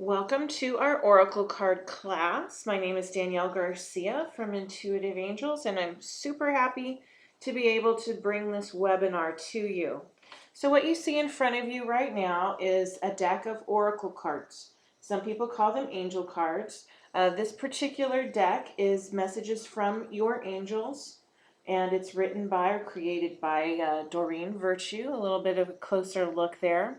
Welcome to our Oracle card class. My name is Danielle Garcia from Intuitive Angels, and I'm super happy to be able to bring this webinar to you. So what you see in front of you right now is a deck of Oracle cards. Some people call them angel cards. This particular deck is messages from your angels, and it's written by or created by Doreen Virtue. A little bit of a closer look there.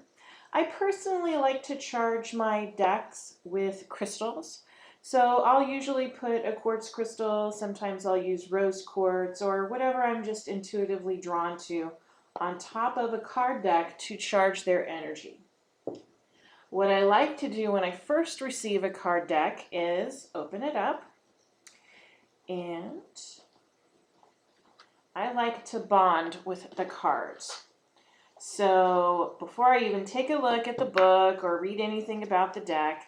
I personally like to charge my decks with crystals. So I'll usually put a quartz crystal, sometimes I'll use rose quartz or whatever I'm just intuitively drawn to on top of a card deck to charge their energy. What I like to do when I first receive a card deck is open it up, and I like to bond with the cards. So before I even take a look at the book or read anything about the deck,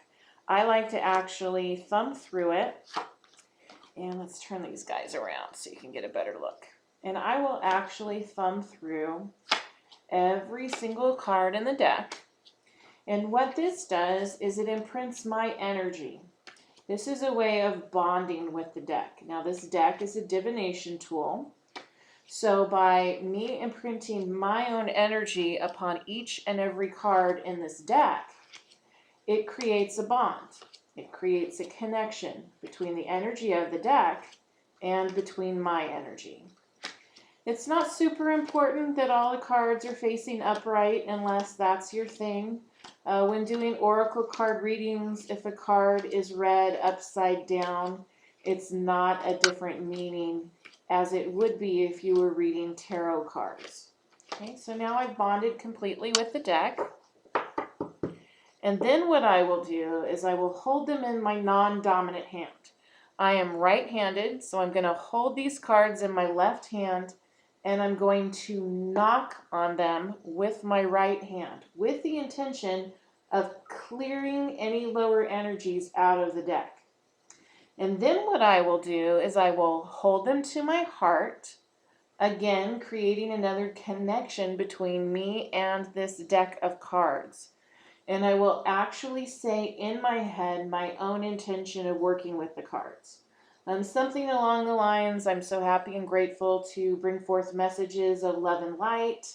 I like to actually thumb through it. And let's turn these guys around so you can get a better look. And I will actually thumb through every single card in the deck. And what this does is it imprints my energy. This is a way of bonding with the deck. Now this deck is a divination tool. So by me imprinting my own energy upon each and every card in this deck, it creates a bond. It creates a connection between the energy of the deck and between my energy. It's not super important that all the cards are facing upright unless that's your thing. When doing oracle card readings, if a card is read upside down, it's not a different meaning as it would be if you were reading tarot cards. Okay, so now I've bonded completely with the deck. And then what I will do is I will hold them in my non-dominant hand. I am right-handed, so I'm going to hold these cards in my left hand, and I'm going to knock on them with my right hand with the intention of clearing any lower energies out of the deck. And then what I will do is I will hold them to my heart, again creating another connection between me and this deck of cards. And I will actually say in my head my own intention of working with the cards. Something along the lines, I'm so happy and grateful to bring forth messages of love and light.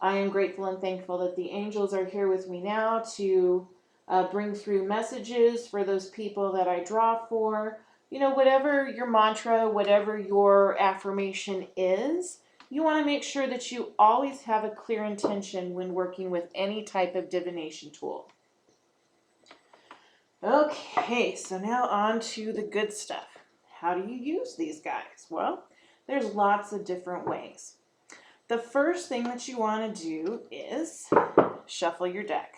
I am grateful and thankful that the angels are here with me now to bring through messages for those people that I draw for. You know, whatever your mantra, whatever your affirmation is, you want to make sure that you always have a clear intention when working with any type of divination tool. Okay, so now on to the good stuff. How do you use these guys? Well, there's lots of different ways. The first thing that you want to do is shuffle your deck.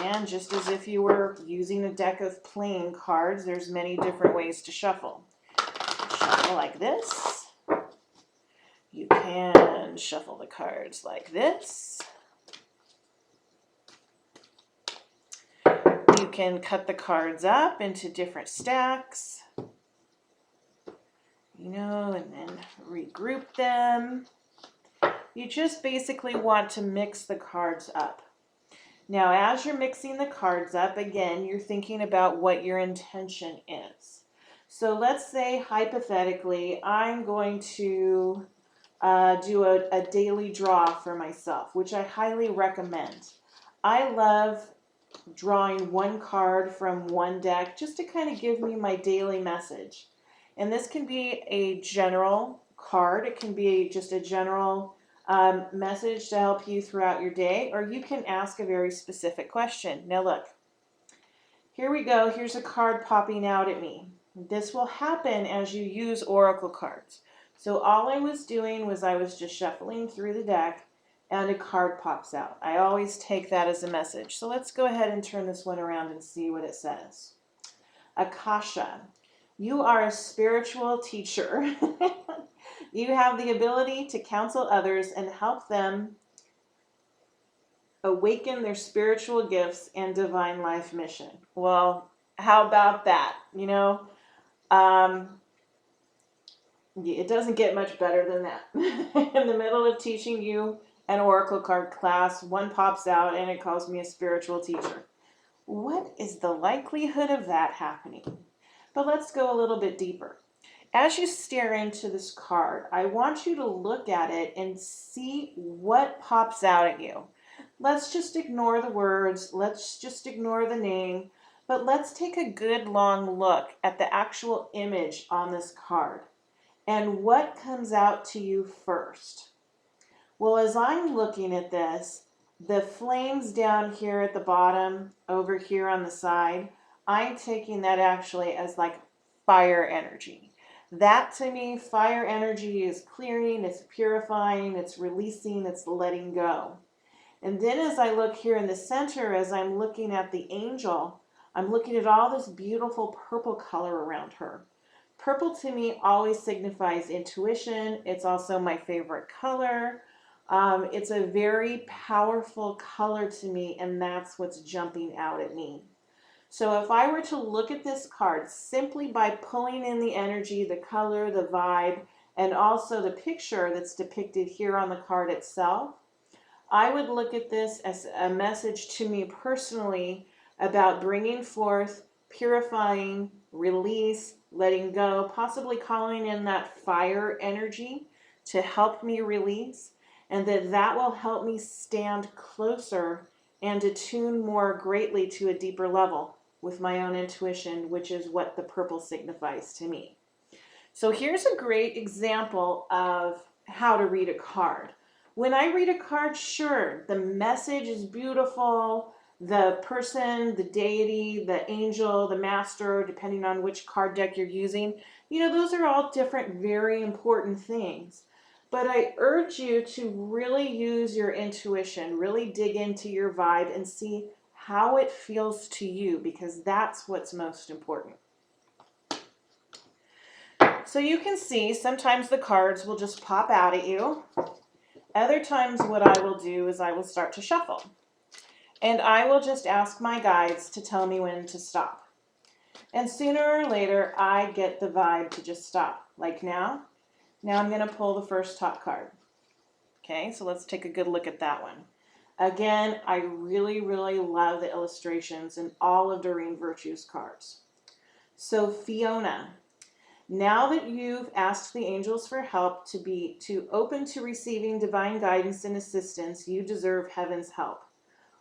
And just as if you were using a deck of playing cards, there's many different ways to shuffle. Shuffle like this. You can shuffle the cards like this. You can cut the cards up into different stacks, you know, and then regroup them. You just basically want to mix the cards up. Now, as you're mixing the cards up, again, you're thinking about what your intention is. So let's say, hypothetically, I'm going to do a daily draw for myself, which I highly recommend. I love drawing one card from one deck just to kind of give me my daily message. And this can be a general card. It can be just a general message to help you throughout your day, or you can ask a very specific question. Now look, here we go. Here's a card popping out at me. This will happen as you use oracle cards. So all I was doing was I was just shuffling through the deck and a card pops out. I always take that as a message. So let's go ahead and turn this one around and see what it says. Akasha, you are a spiritual teacher. You have the ability to counsel others and help them awaken their spiritual gifts and divine life mission. Well, how about that? You know, it doesn't get much better than that. In the middle of teaching you an oracle card class, one pops out and it calls me a spiritual teacher. What is the likelihood of that happening? But let's go a little bit deeper. As you stare into this card, I want you to look at it and see what pops out at you. Let's just ignore the words, let's just ignore the name, but let's take a good long look at the actual image on this card and what comes out to you first. Well, as I'm looking at this, the flames down here at the bottom, over here on the side, I'm taking that actually as like fire energy. That to me, fire energy is clearing, it's purifying, it's releasing, it's letting go. And then as I look here in the center, as I'm looking at the angel, I'm looking at all this beautiful purple color around her. Purple to me always signifies intuition. It's also my favorite color. It's a very powerful color to me, and that's what's jumping out at me. So if I were to look at this card simply by pulling in the energy, the color, the vibe, and also the picture that's depicted here on the card itself, I would look at this as a message to me personally about bringing forth, purifying, release, letting go, possibly calling in that fire energy to help me release, and that will help me stand closer and attune more greatly to a deeper level with my own intuition, which is what the purple signifies to me. So here's a great example of how to read a card. When I read a card, sure, the message is beautiful. The person, the deity, the angel, the master, depending on which card deck you're using, those are all different, very important things. But I urge you to really use your intuition, really dig into your vibe and see how it feels to you, because that's what's most important. So you can see sometimes the cards will just pop out at you. Other times what I will do is I will start to shuffle. And I will just ask my guides to tell me when to stop. And sooner or later, I get the vibe to just stop. Like now. Now I'm going to pull the first top card. Okay, so let's take a good look at that one. Again, I really, really love the illustrations in all of Doreen Virtue's cards. So Fiona, now that you've asked the angels for help to open to receiving divine guidance and assistance, you deserve heaven's help.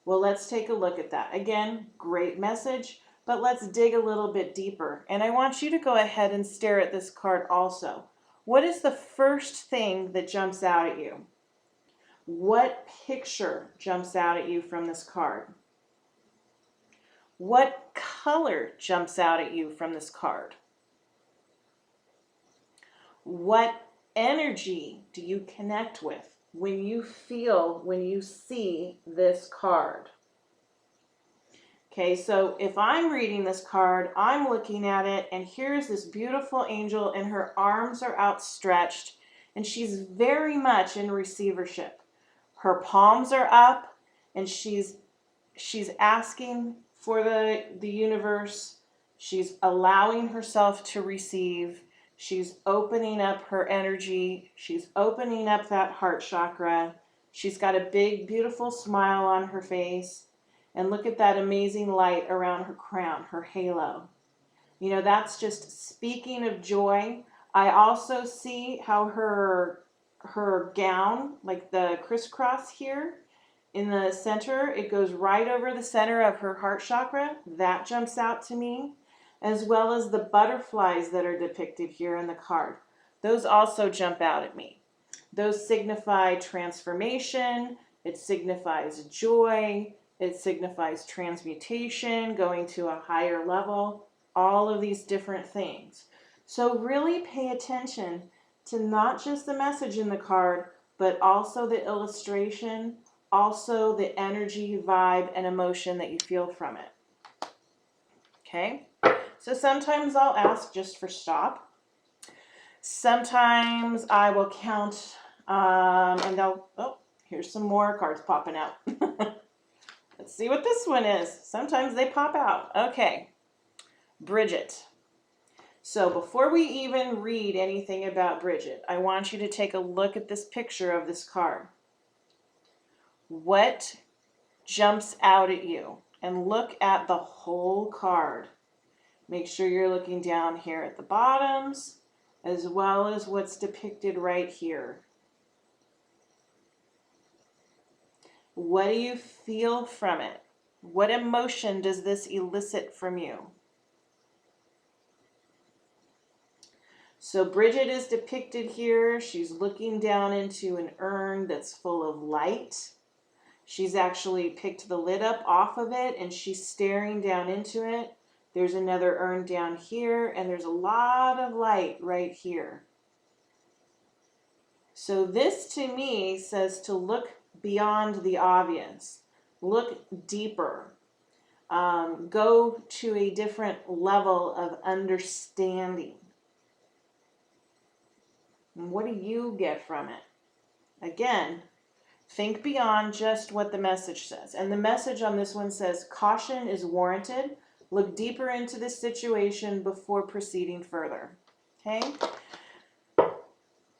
Well, let's take a look at that. Again, great message, but let's dig a little bit deeper. And I want you to go ahead and stare at this card also. What is the first thing that jumps out at you? What picture jumps out at you from this card? What color jumps out at you from this card? What energy do you connect with when you see this card? Okay, so if I'm reading this card, I'm looking at it, and here's this beautiful angel, and her arms are outstretched, and she's very much in receivership. Her palms are up, and she's asking for the universe. She's allowing herself to receive. She's opening up her energy. She's opening up that heart chakra. She's got a big, beautiful smile on her face. And look at that amazing light around her crown, her halo. That's just speaking of joy. I also see how her gown, like the crisscross here in the center, it goes right over the center of her heart chakra. That jumps out to me, as well as the butterflies that are depicted here in the card. Those also jump out at me. Those signify transformation. It signifies joy. It signifies transmutation, going to a higher level, all of these different things. So really pay attention to not just the message in the card, but also the illustration, also the energy, vibe, and emotion that you feel from it. Okay? So sometimes I'll ask just for stop. Sometimes I will count, and here's some more cards popping out. Let's see what this one is. Sometimes they pop out. Okay, Bridget. So before we even read anything about Bridget, I want you to take a look at this picture of this card. What jumps out at you? and look at the whole card. Make sure you're looking down here at the bottoms as well as what's depicted right here. What do you feel from it? What emotion does this elicit from you? So Bridget is depicted here. She's looking down into an urn that's full of light. She's actually picked the lid up off of it and she's staring down into it. There's another urn down here and there's a lot of light right here. So this to me says to look beyond the obvious. Look deeper. Go to a different level of understanding. And what do you get from it? Again, think beyond just what the message says. And the message on this one says, caution is warranted. Look deeper into this situation before proceeding further. Okay?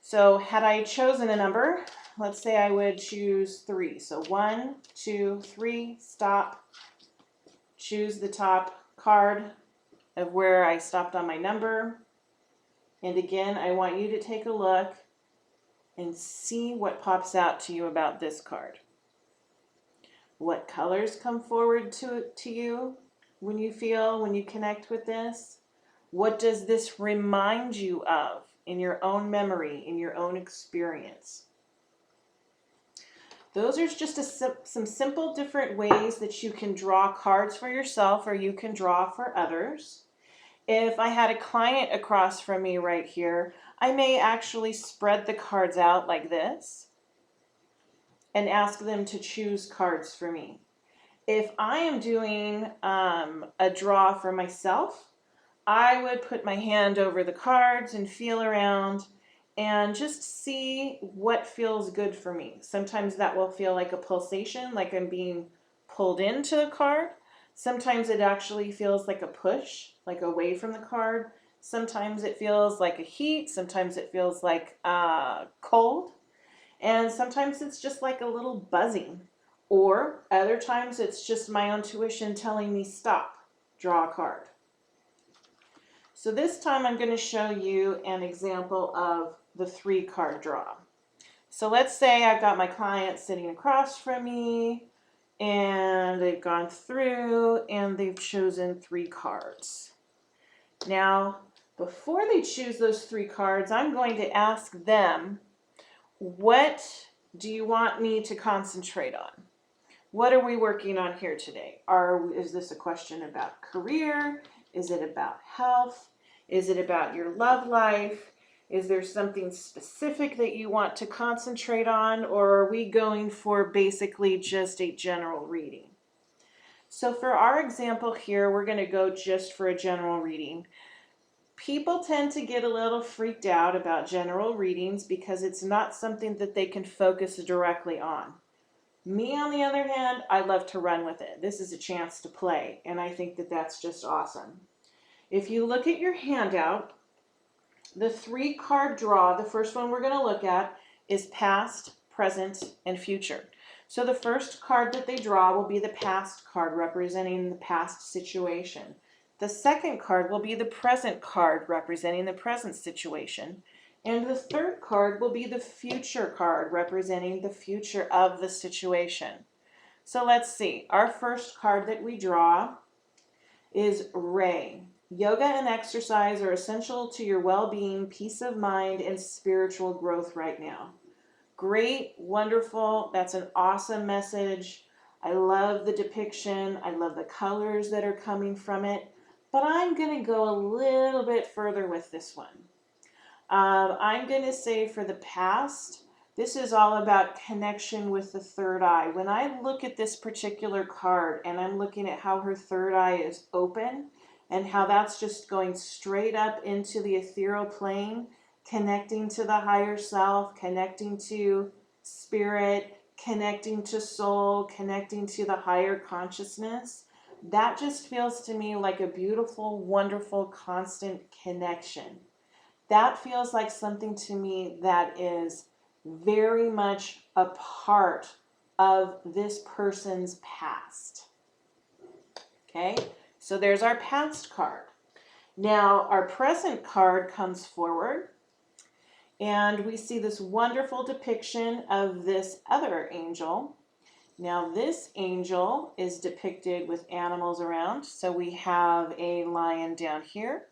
So had I chosen a number, let's say I would choose 3. So 1, 2, 3, stop. Choose the top card of where I stopped on my number. And again, I want you to take a look and see what pops out to you about this card. What colors come forward to you when you connect with this? What does this remind you of in your own memory, in your own experience? Those are just some simple different ways that you can draw cards for yourself or you can draw for others. If I had a client across from me right here, I may actually spread the cards out like this and ask them to choose cards for me. If I am doing a draw for myself, I would put my hand over the cards and feel around and just see what feels good for me. Sometimes that will feel like a pulsation, like I'm being pulled into the card. Sometimes it actually feels like a push, like away from the card. Sometimes it feels like a heat. Sometimes it feels like cold. And sometimes it's just like a little buzzing. Or other times it's just my intuition telling me stop, draw a card. So this time I'm going to show you an example of the 3-card draw. So let's say I've got my client sitting across from me and they've gone through and they've chosen 3 cards. Now, before they choose those 3 cards, I'm going to ask them, what do you want me to concentrate on? What are we working on here today? Is this a question about career? Is it about health? Is it about your love life? Is there something specific that you want to concentrate on? Or are we going for basically just a general reading? So for our example here, we're going to go just for a general reading. People tend to get a little freaked out about general readings because it's not something that they can focus directly on. Me, on the other hand, I love to run with it. This is a chance to play, and I think that that's just awesome. If you look at your handout, the 3-card draw, the first one we're going to look at is past, present, and future. So the first card that they draw will be the past card representing the past situation. The second card will be the present card representing the present situation. And the third card will be the future card representing the future of the situation. So let's see. Our first card that we draw is Ray. Yoga and exercise are essential to your well-being, peace of mind, and spiritual growth right now. Great, wonderful. That's an awesome message. I love the depiction. I love the colors that are coming from it. But I'm going to go a little bit further with this one. I'm going to say for the past, this is all about connection with the third eye. When I look at this particular card and I'm looking at how her third eye is open and how that's just going straight up into the ethereal plane, connecting to the higher self, connecting to spirit, connecting to soul, connecting to the higher consciousness, that just feels to me like a beautiful, wonderful, constant connection. That feels like something to me that is very much a part of this person's past. Okay, so there's our past card. Now our present card comes forward, and we see this wonderful depiction of this other angel. Now this angel is depicted with animals around. So we have a lion down here.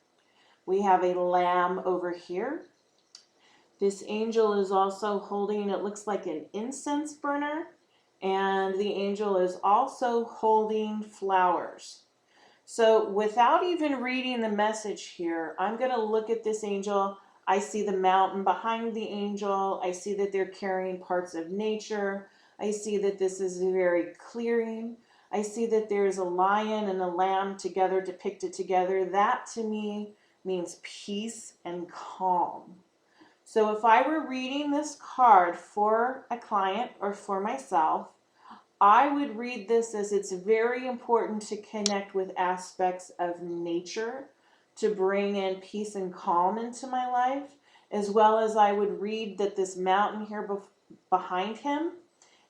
We have a lamb over here. This angel is also holding, it looks like an incense burner, and the angel is also holding flowers. So without even reading the message here, I'm going to look at this angel. I see the mountain behind the angel. I see that they're carrying parts of nature. I see that this is very clearing. I see that there's a lion and a lamb together, depicted together. That to me means peace and calm. So if I were reading this card for a client or for myself, I would read this as it's very important to connect with aspects of nature to bring in peace and calm into my life, as well as I would read that this mountain here behind him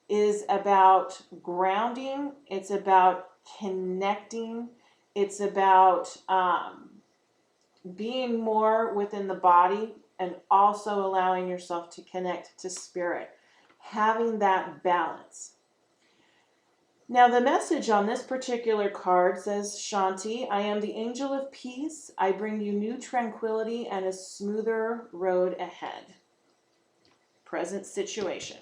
is about grounding, it's about connecting, it's about being more within the body and also allowing yourself to connect to spirit, having that balance. Now the message on this particular card says, Shanti, I am the angel of peace. I bring you new tranquility and a smoother road ahead. Present situation.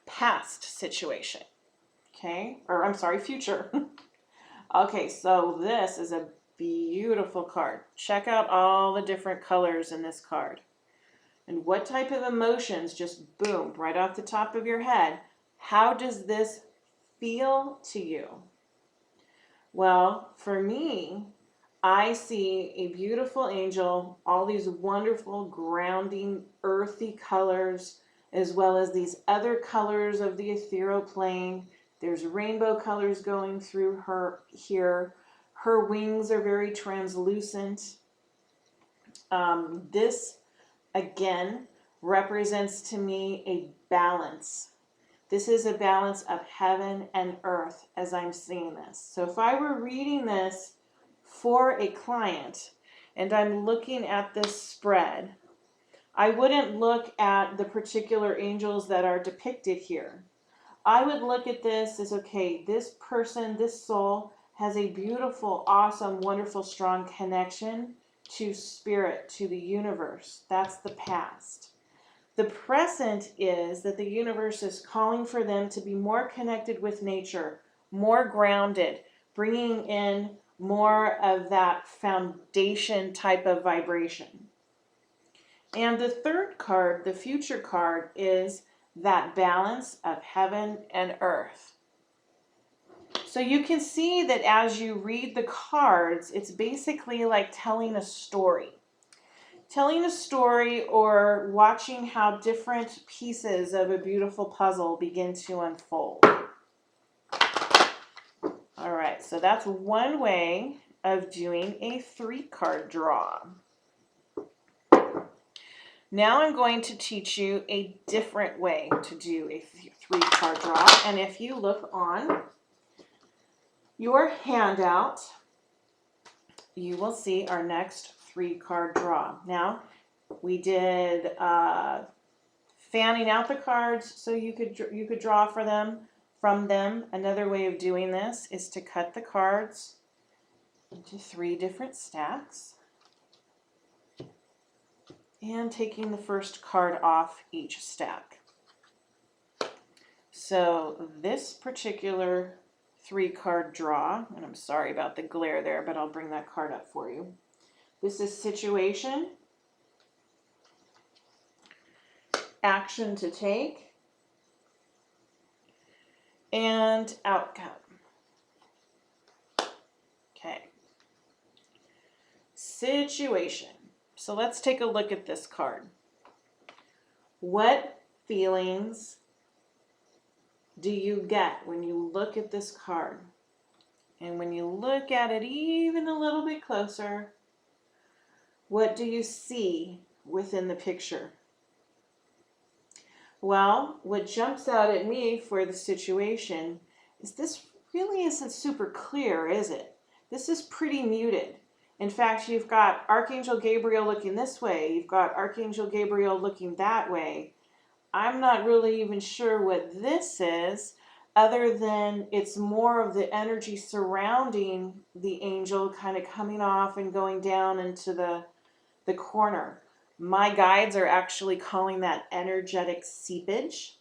Past situation. Okay, or I'm sorry, future. Okay, so this is a beautiful card. Check out all the different colors in this card. And what type of emotions just boomed right off the top of your head. How does this feel to you? Well, for me, I see a beautiful angel, all these wonderful grounding earthy colors, as well as these other colors of the ethereal plane. There's rainbow colors going through her here. Her wings are very translucent. This, again, represents to me a balance. This is a balance of heaven and earth as I'm seeing this. So if I were reading this for a client and I'm looking at this spread, I wouldn't look at the particular angels that are depicted here. I would look at this as, okay, this person, this soul has a beautiful, awesome, wonderful, strong connection to spirit, to the universe. That's the past. The present is that the universe is calling for them to be more connected with nature, more grounded, bringing in more of that foundation type of vibration. And the third card, the future card, is that balance of heaven and earth. So you can see that as you read the cards, it's basically like telling a story. Telling a story or watching how different pieces of a beautiful puzzle begin to unfold. All right, so that's one way of doing a 3-card draw. Now I'm going to teach you a different way to do a 3-card draw. And if you look on your handout, you will see our next 3-card draw. Now, we did fanning out the cards so you could draw from them. Another way of doing this is to cut the cards into 3 different stacks and taking the first card off each stack. So this particular 3-card draw, and I'm sorry about the glare there, but I'll bring that card up for you. This is situation, action to take, and outcome. Okay. Situation. So let's take a look at this card. What feelings do you get when you look at this card? And when you look at it even a little bit closer, what do you see within the picture? Well, what jumps out at me for the situation is this really isn't super clear, is it? This is pretty muted. In fact, you've got Archangel Gabriel looking this way. You've got Archangel Gabriel looking that way. I'm not really even sure what this is, other than it's more of the energy surrounding the angel kind of coming off and going down into the corner. My guides are actually calling that energetic seepage.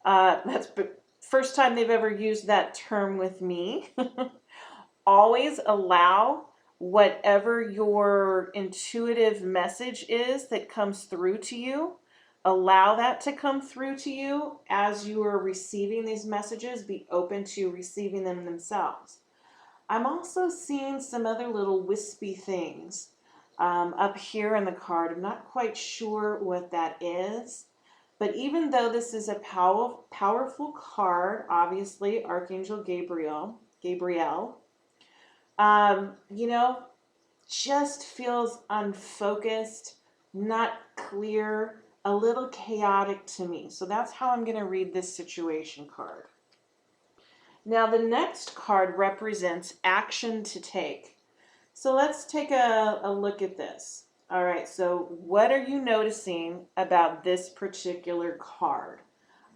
That's the first time they've ever used that term with me. Always allow whatever your intuitive message is that comes through to you. Allow that to come through to you as you are receiving these messages. Be open to receiving them themselves. I'm also seeing some other little wispy things up here in the card. I'm not quite sure what that is. But even though this is a powerful card, obviously Archangel Gabriel, you know, just feels unfocused, not clear, a little chaotic to me. So that's how I'm going to read this situation card. Now the next card represents action to take. So let's take a look at this. All right, so what are you noticing about this particular card?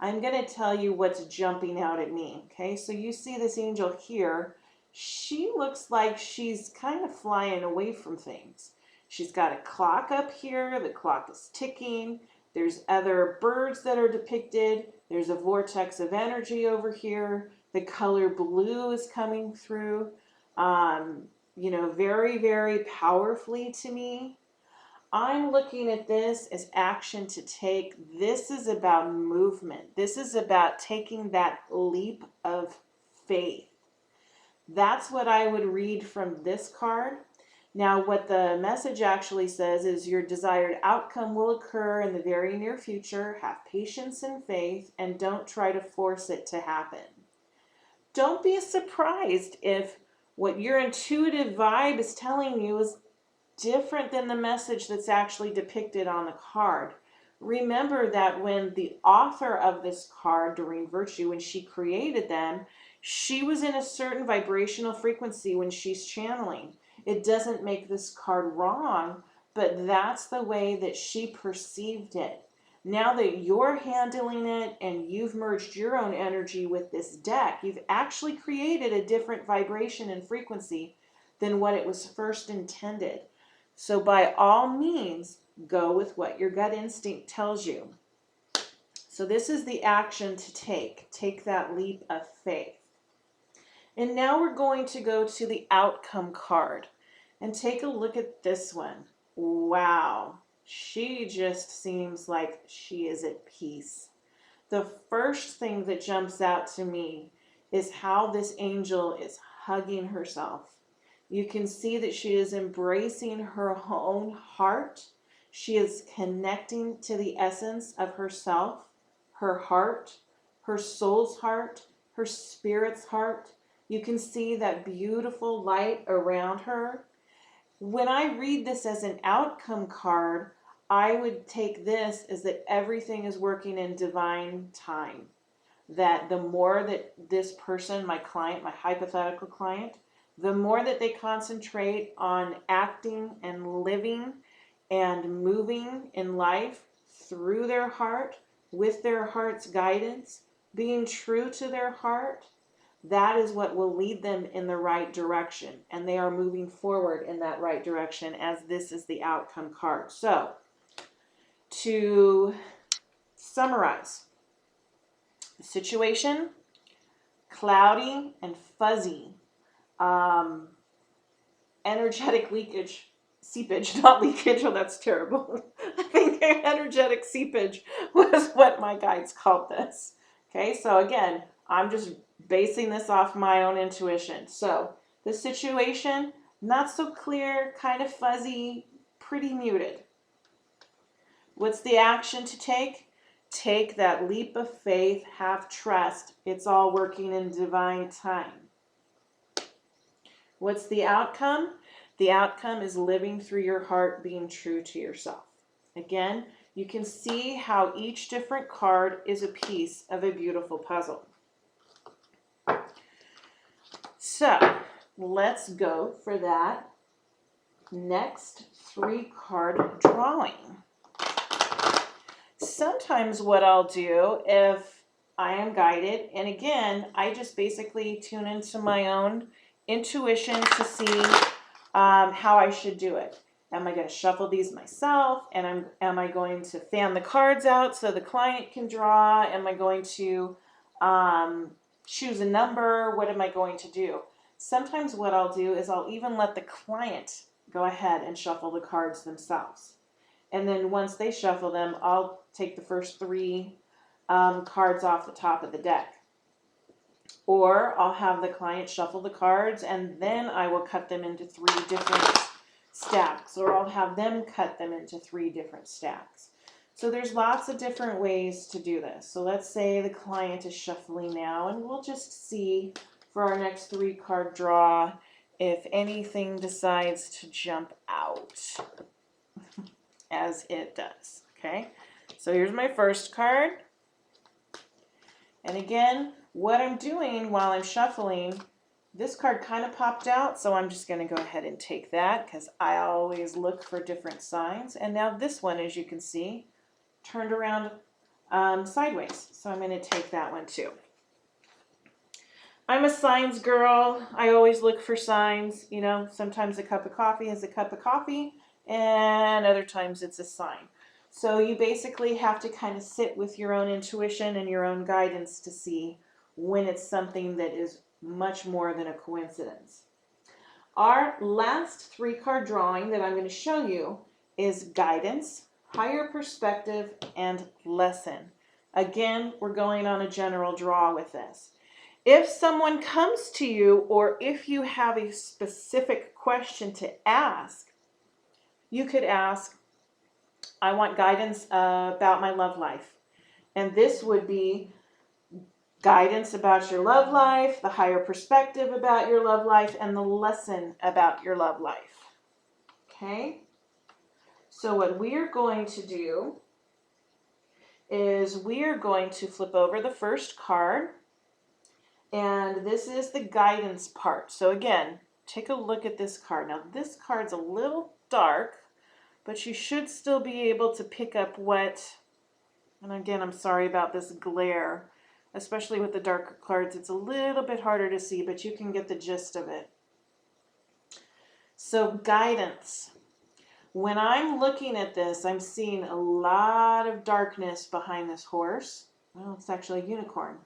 I'm going to tell you what's jumping out at me. Okay, so you see this angel here. She looks like she's kind of flying away from things. She's got a clock up here. The clock is ticking. There's other birds that are depicted. There's a vortex of energy over here. The color blue is coming through. You know, very, very powerfully to me. I'm looking at this as action to take. This is about movement. This is about taking that leap of faith. That's what I would read from this card. Now, what the message actually says is your desired outcome will occur in the very near future. Have patience and faith, and don't try to force it to happen. Don't be surprised if what your intuitive vibe is telling you is different than the message that's actually depicted on the card. Remember that when the author of this card, Doreen Virtue, when she created them, she was in a certain vibrational frequency when she's channeling. It doesn't make this card wrong, but that's the way that she perceived it. Now that you're handling it and you've merged your own energy with this deck, you've actually created a different vibration and frequency than what it was first intended. So by all means, go with what your gut instinct tells you. So this is the action to take. Take that leap of faith. And now we're going to go to the outcome card and take a look at this one. Wow. She just seems like she is at peace. The first thing that jumps out to me is how this angel is hugging herself. You can see that she is embracing her own heart. She is connecting to the essence of herself, her heart, her soul's heart, her spirit's heart. You can see that beautiful light around her. When I read this as an outcome card, I would take this as that everything is working in divine time. That the more that this person, my client, my hypothetical client, the more that they concentrate on acting and living and moving in life through their heart, with their heart's guidance, being true to their heart, that is what will lead them in the right direction. And they are moving forward in that right direction, as this is the outcome card. So, to summarize, the situation, cloudy and fuzzy, energetic leakage, seepage, not leakage, oh that's terrible. I think energetic seepage was what my guides called this. Okay, so again, I'm just basing this off my own intuition. So the situation, not so clear, kind of fuzzy, pretty muted. What's the action to take? Take that leap of faith, have trust. It's all working in divine time. What's the outcome? The outcome is living through your heart, being true to yourself. Again, you can see how each different card is a piece of a beautiful puzzle. So let's go for that next 3-card drawing. Sometimes what I'll do if I am guided, and again, I just basically tune into my own intuition to see how I should do it. Am I going to shuffle these myself? And am I going to fan the cards out so the client can draw? Am I going to choose a number? What am I going to do? Sometimes what I'll do is I'll even let the client go ahead and shuffle the cards themselves. And then once they shuffle them, I'll take the first 3 cards off the top of the deck. Or I'll have the client shuffle the cards and then I will cut them into 3 different stacks, or I'll have them cut them into 3 different stacks. So there's lots of different ways to do this. So let's say the client is shuffling now, and we'll just see for our next 3-card draw if anything decides to jump out as it does. Okay, so here's my first card. And again, what I'm doing while I'm shuffling, this card kind of popped out, so I'm just going to go ahead and take that because I always look for different signs. And now this one, as you can see, turned around sideways, so I'm going to take that one too. I'm a signs girl. I always look for signs. You know, sometimes a cup of coffee is a cup of coffee, and other times it's a sign. So you basically have to kind of sit with your own intuition and your own guidance to see when it's something that is much more than a coincidence. Our last 3-card drawing that I'm going to show you is guidance, higher perspective, and lesson. Again, we're going on a general draw with this. If someone comes to you, or if you have a specific question to ask, you could ask, I want guidance about my love life. And this would be guidance about your love life, the higher perspective about your love life, and the lesson about your love life. Okay? So what we are going to do is we are going to flip over the first card, and this is the guidance part. So again, take a look at this card. Now this card's a little dark, but you should still be able to pick up what, and again, I'm sorry about this glare, especially with the darker cards. It's a little bit harder to see, but you can get the gist of it. So guidance. When I'm looking at this, I'm seeing a lot of darkness behind this horse. Well, it's actually a unicorn.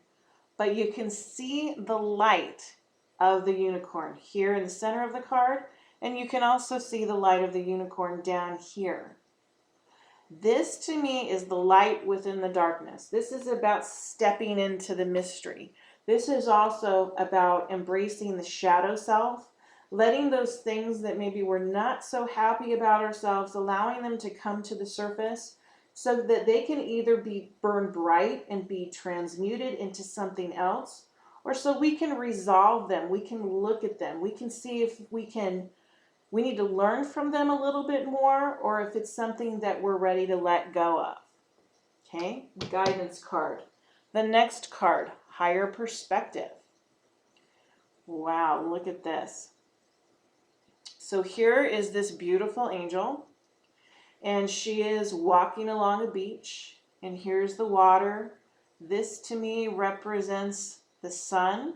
But you can see the light of the unicorn here in the center of the card, and you can also see the light of the unicorn down here. This to me is the light within the darkness. This is about stepping into the mystery. This is also about embracing the shadow self, letting those things that maybe we're not so happy about ourselves, allowing them to come to the surface so that they can either be burned bright and be transmuted into something else, or so we can resolve them, we can look at them, we can see if we need to learn from them a little bit more, or if it's something that we're ready to let go of. Okay, guidance card. The next card, higher perspective. Wow, look at this. So here is this beautiful angel, and she is walking along a beach, and here's the water. This to me represents the sun.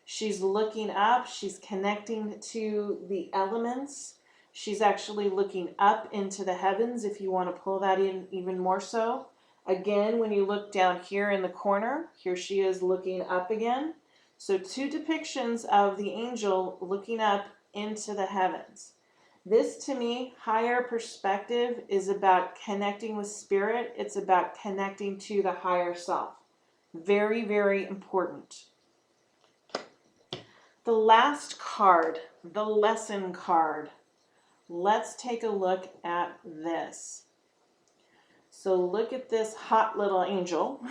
She's looking up, she's connecting to the elements. She's actually looking up into the heavens, if you want to pull that in even more so. Again, when you look down here in the corner, here she is looking up again. So 2 depictions of the angel looking up into the heavens. This to me, higher perspective, is about connecting with spirit. It's about connecting to the higher self. Very, very important. The last card, the lesson card. Let's take a look at this. So look at this hot little angel.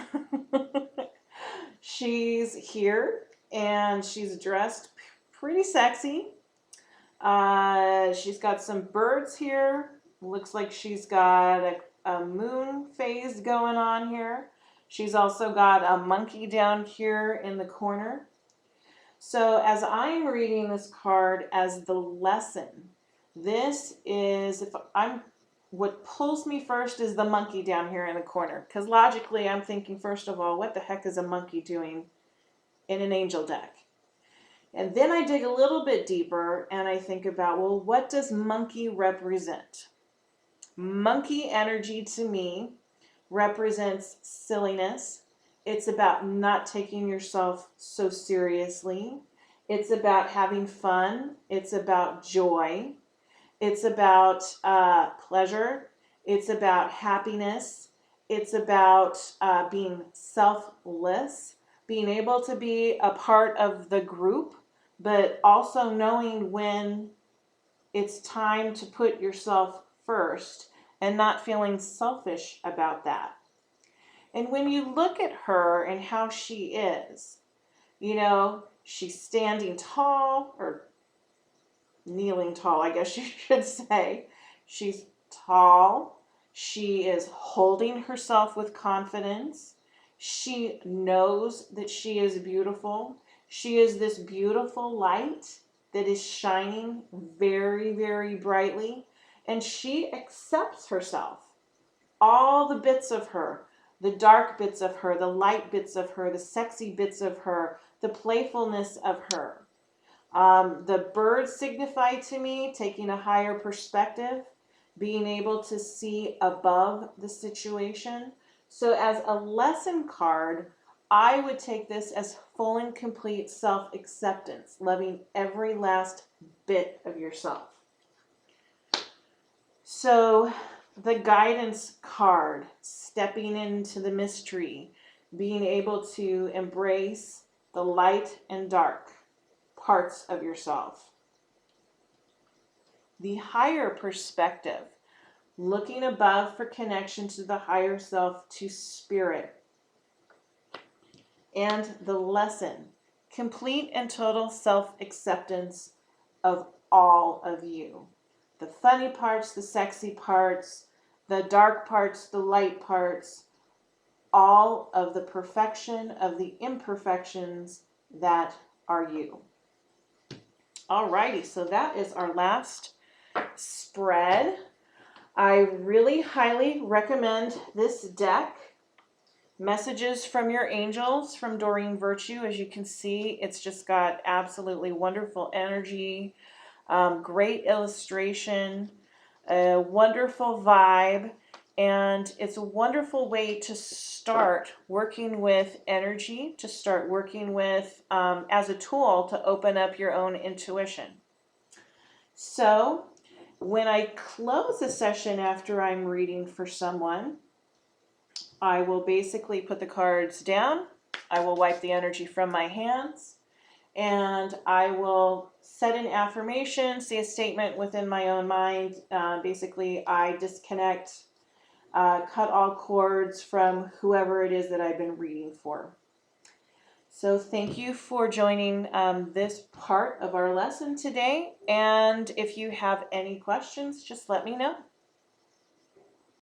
She's here and she's dressed pretty sexy. She's got some birds here. Looks like she's got a moon phase going on here. She's also got a monkey down here in the corner. So as I'm reading this card as the lesson, this is, what pulls me first is the monkey down here in the corner. Because logically I'm thinking, first of all, what the heck is a monkey doing in an angel deck? And then I dig a little bit deeper and I think about, well, what does monkey represent? Monkey energy to me represents silliness. It's about not taking yourself so seriously. It's about having fun. It's about joy. It's about pleasure. It's about happiness. It's about being selfless, being able to be a part of the group, but also knowing when it's time to put yourself first and not feeling selfish about that. And when you look at her and how she is, she's standing tall, or kneeling tall, I guess you should say. She's tall. She is holding herself with confidence. She knows that she is beautiful. She is this beautiful light that is shining very, very brightly. And she accepts herself. All the bits of her, the dark bits of her, the light bits of her, the sexy bits of her, the playfulness of her. The birds signify to me taking a higher perspective, being able to see above the situation. So as a lesson card, I would take this as full and complete self-acceptance, loving every last bit of yourself. So the guidance card, stepping into the mystery, being able to embrace the light and dark parts of yourself. The higher perspective, looking above for connection to the higher self, to spirit. And the lesson, complete and total self-acceptance of all of you. The funny parts, the sexy parts, the dark parts, the light parts, all of the perfection of the imperfections that are you. Alrighty, so that is our last spread. I really highly recommend this deck. Messages from Your Angels from Doreen Virtue. As you can see, it's just got absolutely wonderful energy, great illustration, a wonderful vibe, and it's a wonderful way to start working with energy, to start working with as a tool to open up your own intuition. So when I close a session after I'm reading for someone, I will basically put the cards down, I will wipe the energy from my hands, and I will set an affirmation, say a statement within my own mind. Basically, I disconnect, cut all cords from whoever it is that I've been reading for. So thank you for joining this part of our lesson today. And if you have any questions, just let me know.